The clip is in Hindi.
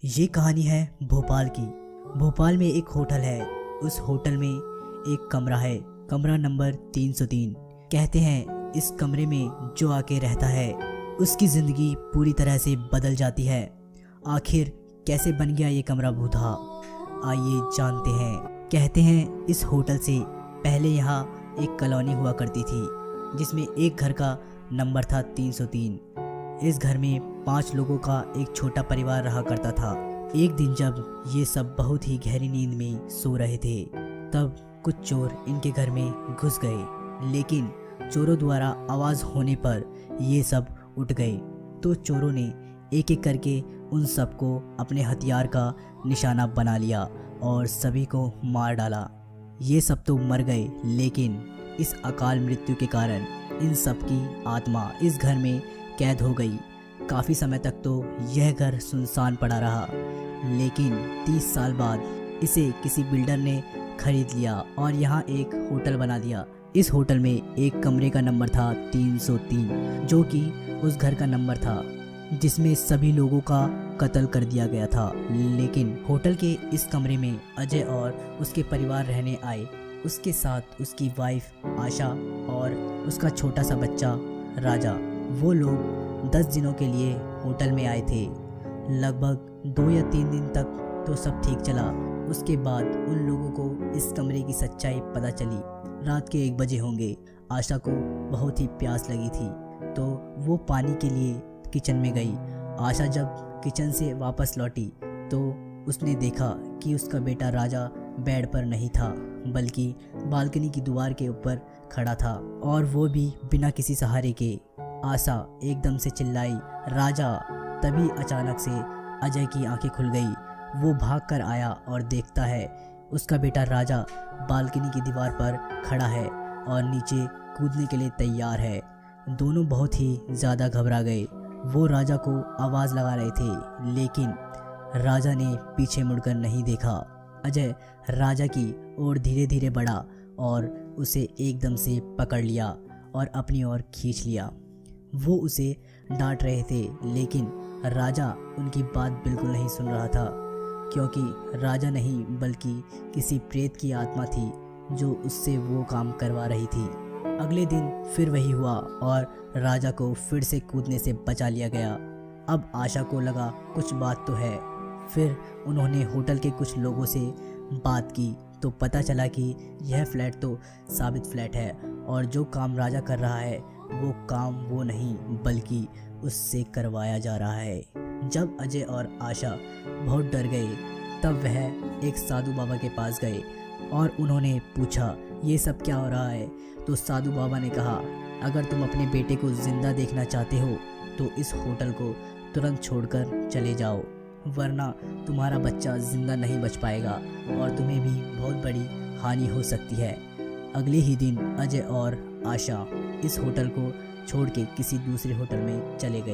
ये कहानी है भोपाल की। भोपाल में एक होटल है। उस होटल में एक कमरा है, कमरा नंबर 303। कहते हैं इस कमरे में जो आके रहता है उसकी ज़िंदगी पूरी तरह से बदल जाती है। आखिर कैसे बन गया ये कमरा भूतहा, आइए जानते हैं। कहते हैं इस होटल से पहले यहाँ एक कॉलोनी हुआ करती थी जिसमें एक घर का नंबर था 303। इस घर में 5 लोगों का एक छोटा परिवार रहा करता था। एक दिन जब ये सब बहुत ही गहरी नींद में सो रहे थे तब कुछ चोर इनके घर में घुस गए, लेकिन चोरों द्वारा आवाज़ होने पर ये सब उठ गए। तो चोरों ने एक एक करके उन सबको अपने हथियार का निशाना बना लिया और सभी को मार डाला। ये सब तो मर गए, लेकिन इस अकाल मृत्यु के कारण इन सब की आत्मा इस घर में कैद हो गई। काफ़ी समय तक तो यह घर सुनसान पड़ा रहा, लेकिन 30 साल बाद इसे किसी बिल्डर ने खरीद लिया और यहाँ एक होटल बना दिया। इस होटल में एक कमरे का नंबर था 303, जो कि उस घर का नंबर था जिसमें सभी लोगों का कत्ल कर दिया गया था। लेकिन होटल के इस कमरे में अजय और उसके परिवार रहने आए। उसके साथ उसकी वाइफ आशा और उसका छोटा सा बच्चा राजा। वो लोग 10 दिनों के लिए होटल में आए थे। लगभग 2 या 3 दिन तक तो सब ठीक चला। उसके बाद उन लोगों को इस कमरे की सच्चाई पता चली। रात के 1 बजे होंगे। आशा को बहुत ही प्यास लगी थी तो वो पानी के लिए किचन में गई। आशा जब किचन से वापस लौटी तो उसने देखा कि उसका बेटा राजा बेड पर नहीं था, बल्कि बालकनी की दीवार के ऊपर खड़ा था, और वो भी बिना किसी सहारे के। आशा एकदम से चिल्लाई, राजा! तभी अचानक से अजय की आंखें खुल गई। वो भागकर आया और देखता है उसका बेटा राजा बालकनी की दीवार पर खड़ा है और नीचे कूदने के लिए तैयार है। दोनों बहुत ही ज़्यादा घबरा गए। वो राजा को आवाज़ लगा रहे थे, लेकिन राजा ने पीछे मुड़कर नहीं देखा। अजय राजा की ओर धीरे धीरे बढ़ा और उसे एकदम से पकड़ लिया और अपनी ओर खींच लिया। वो उसे डांट रहे थे, लेकिन राजा उनकी बात बिल्कुल नहीं सुन रहा था, क्योंकि राजा नहीं बल्कि किसी प्रेत की आत्मा थी जो उससे वो काम करवा रही थी। अगले दिन फिर वही हुआ और राजा को फिर से कूदने से बचा लिया गया। अब आशा को लगा कुछ बात तो है। फिर उन्होंने होटल के कुछ लोगों से बात की तो पता चला कि यह फ्लैट तो साबित फ्लैट है और जो काम राजा कर रहा है वो काम वो नहीं बल्कि उससे करवाया जा रहा है। जब अजय और आशा बहुत डर गए तब वह एक साधु बाबा के पास गए और उन्होंने पूछा ये सब क्या हो रहा है। तो साधु बाबा ने कहा, अगर तुम अपने बेटे को जिंदा देखना चाहते हो तो इस होटल को तुरंत छोड़कर चले जाओ, वरना तुम्हारा बच्चा जिंदा नहीं बच पाएगा और तुम्हें भी बहुत बड़ी हानि हो सकती है। अगले ही दिन अजय और आशा इस होटल को छोड़ के किसी दूसरे होटल में चले गए।